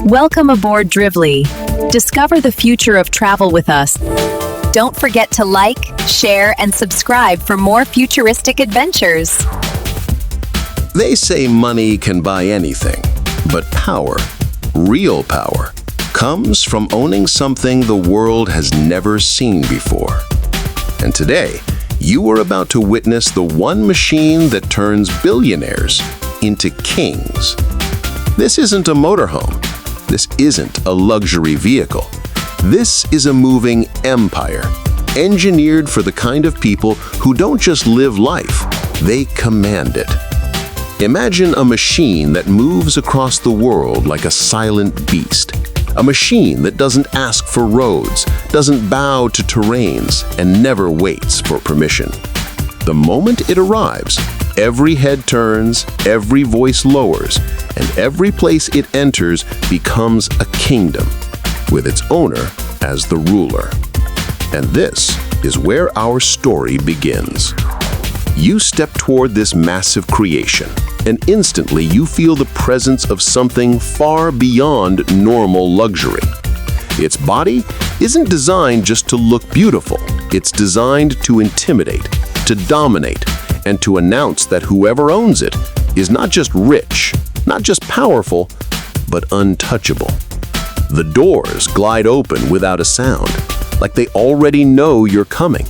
Welcome aboard Drivly. Discover the future of travel with us. Don't forget to like, share, and subscribe for more futuristic adventures. They say money can buy anything, but power, real power, comes from owning something the world has never seen before. And today, you are about to witness the one machine that turns billionaires into kings. This isn't a motorhome. This isn't a luxury vehicle. This is a moving empire, engineered for the kind of people who don't just live life, they command it. Imagine a machine that moves across the world like a silent beast. A machine that doesn't ask for roads, doesn't bow to terrains, and never waits for permission. The moment it arrives, every head turns, every voice lowers, and every place it enters becomes a kingdom, with its owner as the ruler. And this is where our story begins. You step toward this massive creation, and instantly you feel the presence of something far beyond normal luxury. Its body isn't designed just to look beautiful. It's designed to intimidate, to dominate, and to announce that whoever owns it is not just rich, not just powerful, but untouchable. The doors glide open without a sound, like they already know you're coming.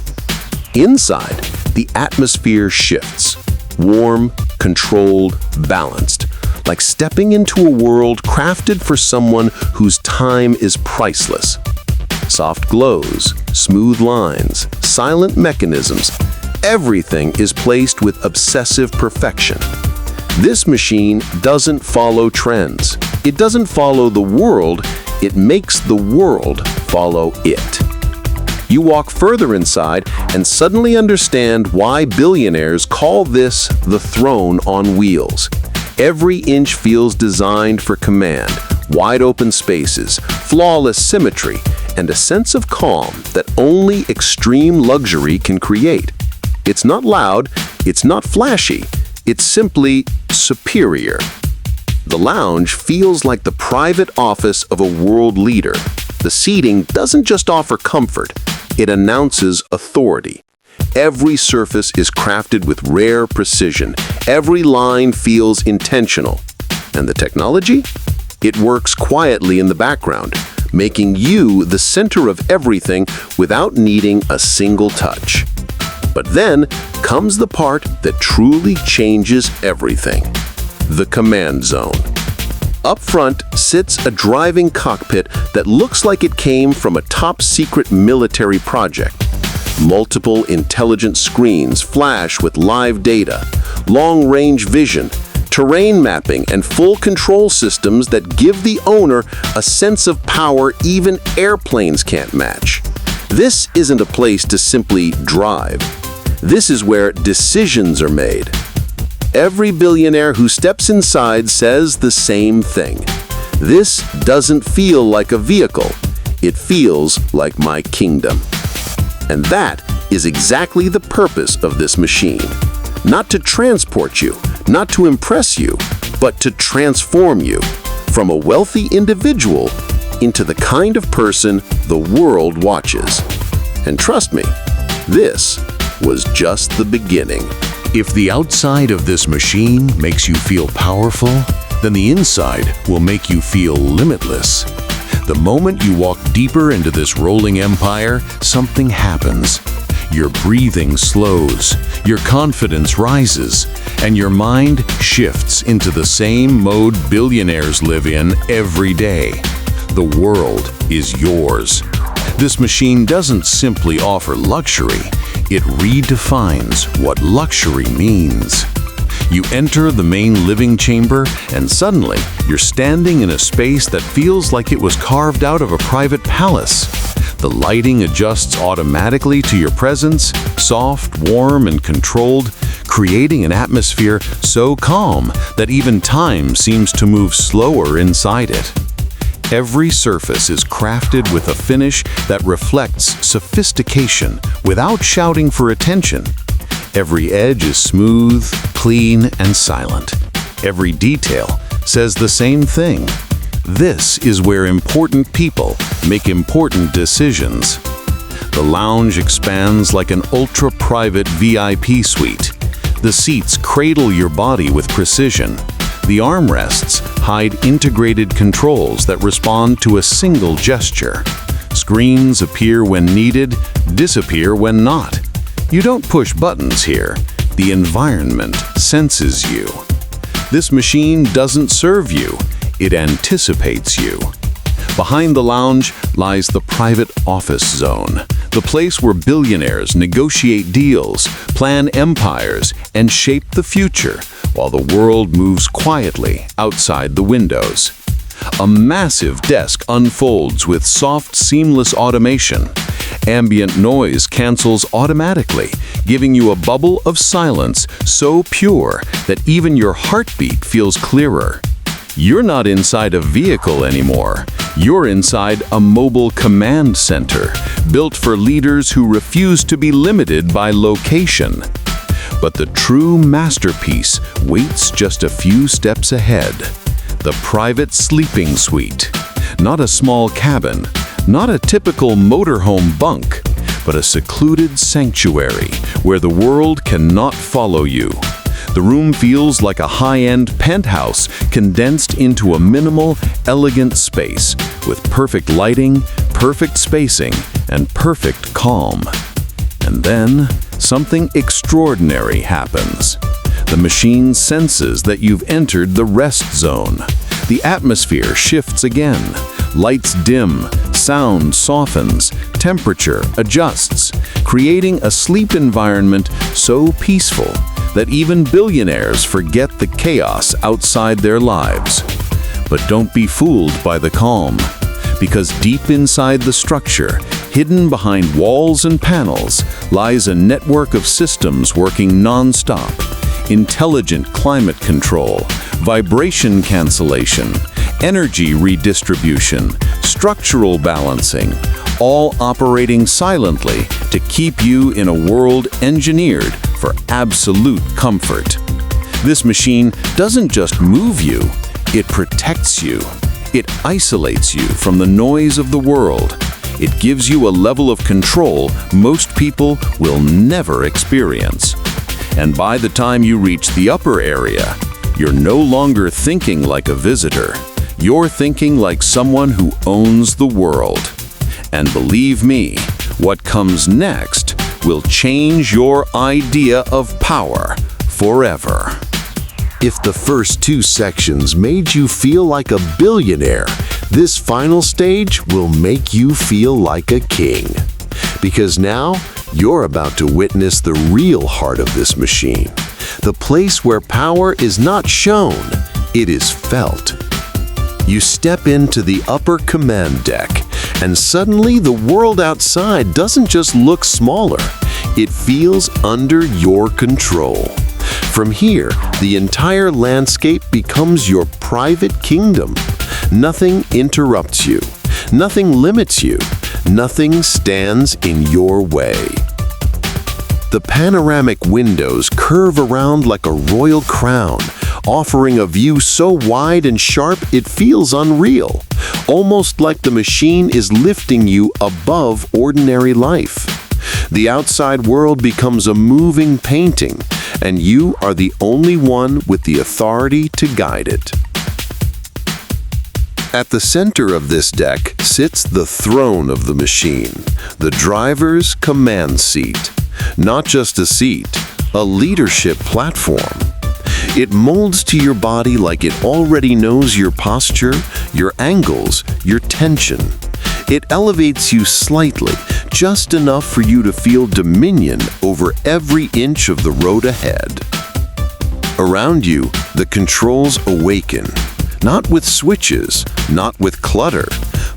Inside, the atmosphere shifts, warm, controlled, balanced, like stepping into a world crafted for someone whose time is priceless. Soft glows, smooth lines, silent mechanisms, everything is placed with obsessive perfection. This machine doesn't follow trends. It doesn't follow the world, it makes the world follow it. You walk further inside and suddenly understand why billionaires call this the throne on wheels. Every inch feels designed for command, wide open spaces, flawless symmetry, and a sense of calm that only extreme luxury can create. It's not loud, it's not flashy, it's simply superior. The lounge feels like the private office of a world leader. The seating doesn't just offer comfort, it announces authority. Every surface is crafted with rare precision. Every line feels intentional. And the technology? It works quietly in the background, making you the center of everything without needing a single touch. But then comes the part that truly changes everything: the command zone. Up front sits a driving cockpit that looks like it came from a top-secret military project. Multiple intelligent screens flash with live data, long-range vision, terrain mapping, and full control systems that give the owner a sense of power even airplanes can't match. This isn't a place to simply drive. This is where decisions are made. Every billionaire who steps inside says the same thing. This doesn't feel like a vehicle. It feels like my kingdom. And that is exactly the purpose of this machine. Not to transport you, not to impress you, but to transform you from a wealthy individual into the kind of person the world watches. And trust me, this was just the beginning. If the outside of this machine makes you feel powerful, then the inside will make you feel limitless. The moment you walk deeper into this rolling empire, something happens. Your breathing slows, your confidence rises, and your mind shifts into the same mode billionaires live in every day. The world is yours. This machine doesn't simply offer luxury, it redefines what luxury means. You enter the main living chamber, and suddenly you're standing in a space that feels like it was carved out of a private palace. The lighting adjusts automatically to your presence, soft, warm, and controlled, creating an atmosphere so calm that even time seems to move slower inside it. Every surface is crafted with a finish that reflects sophistication without shouting for attention. Every edge is smooth, clean, and silent. Every detail says the same thing: This is where important people make important decisions. The lounge expands like an ultra-private VIP suite. The seats cradle your body with precision. The armrests hide integrated controls that respond to a single gesture. Screens appear when needed, disappear when not. You don't push buttons here. The environment senses you. This machine doesn't serve you. It anticipates you. Behind the lounge lies the private office zone, the place where billionaires negotiate deals, plan empires, and shape the future, while the world moves quietly outside the windows. A massive desk unfolds with soft, seamless automation. Ambient noise cancels automatically, giving you a bubble of silence so pure that even your heartbeat feels clearer. You're not inside a vehicle anymore. You're inside a mobile command center, built for leaders who refuse to be limited by location. But the true masterpiece waits just a few steps ahead. The private sleeping suite. Not a small cabin, not a typical motorhome bunk, but a secluded sanctuary where the world cannot follow you. The room feels like a high-end penthouse condensed into a minimal, elegant space with perfect lighting, perfect spacing, and perfect calm. And then, something extraordinary happens. The machine senses that you've entered the rest zone. The atmosphere shifts again. Lights dim, sound softens, temperature adjusts, creating a sleep environment so peaceful that even billionaires forget the chaos outside their lives. But don't be fooled by the calm, because deep inside the structure, hidden behind walls and panels, lies a network of systems working non-stop. Intelligent climate control, vibration cancellation, energy redistribution, structural balancing, all operating silently to keep you in a world engineered for absolute comfort. This machine doesn't just move you, it protects you. It isolates you from the noise of the world. It gives you a level of control most people will never experience. And by the time you reach the upper area, you're no longer thinking like a visitor. You're thinking like someone who owns the world. And believe me, what comes next will change your idea of power forever. If the first two sections made you feel like a billionaire, this final stage will make you feel like a king. Because now, you're about to witness the real heart of this machine. The place where power is not shown, it is felt. You step into the upper command deck, and suddenly the world outside doesn't just look smaller, it feels under your control. From here, the entire landscape becomes your private kingdom. Nothing interrupts you, nothing limits you, nothing stands in your way. The panoramic windows curve around like a royal crown, offering a view so wide and sharp it feels unreal, almost like the machine is lifting you above ordinary life. The outside world becomes a moving painting, and you are the only one with the authority to guide it. At the center of this deck sits the throne of the machine, the driver's command seat. Not just a seat, a leadership platform. It molds to your body like it already knows your posture, your angles, your tension. It elevates you slightly, just enough for you to feel dominion over every inch of the road ahead. Around you, the controls awaken, not with switches, not with clutter,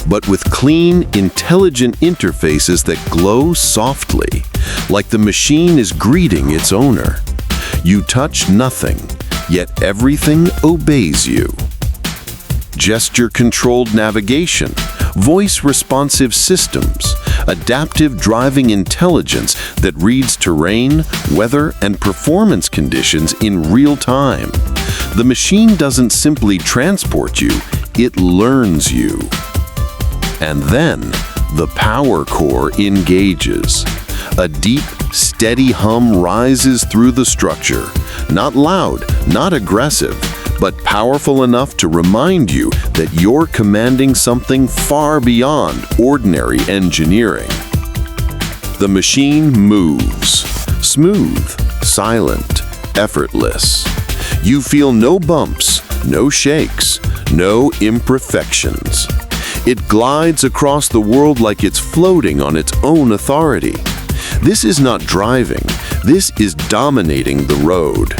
but with clean, intelligent interfaces that glow softly, like the machine is greeting its owner. You touch nothing, yet everything obeys you. Gesture-controlled navigation, voice-responsive systems, adaptive driving intelligence that reads terrain, weather, and performance conditions in real time. The machine doesn't simply transport you, it learns you. And then, the power core engages. A deep, steady hum rises through the structure. Not loud, not aggressive, but powerful enough to remind you that you're commanding something far beyond ordinary engineering. The machine moves. Smooth, silent, effortless. You feel no bumps, no shakes, no imperfections. It glides across the world like it's floating on its own authority. This is not driving, this is dominating the road.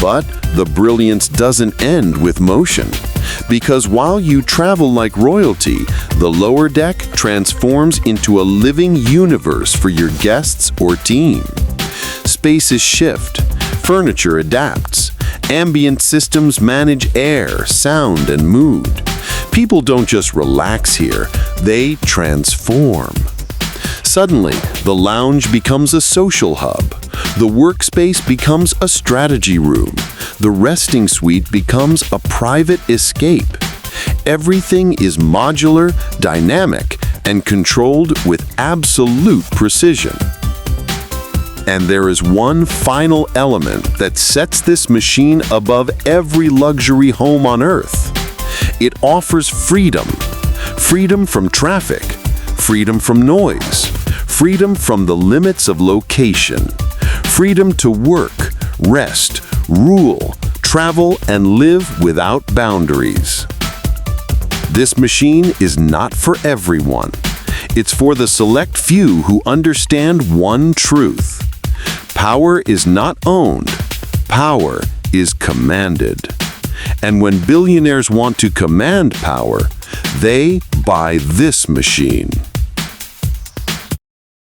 But the brilliance doesn't end with motion, because while you travel like royalty, the lower deck transforms into a living universe for your guests or team. Spaces shift, furniture adapts, ambient systems manage air, sound, and mood. People don't just relax here, they transform. Suddenly, the lounge becomes a social hub. The workspace becomes a strategy room. The resting suite becomes a private escape. Everything is modular, dynamic, and controlled with absolute precision. And there is one final element that sets this machine above every luxury home on Earth. It offers freedom. Freedom from traffic. Freedom from noise. Freedom from the limits of location. Freedom to work, rest, rule, travel, and live without boundaries. This machine is not for everyone. It's for the select few who understand one truth. Power is not owned. Power is commanded. And when billionaires want to command power, they buy this machine.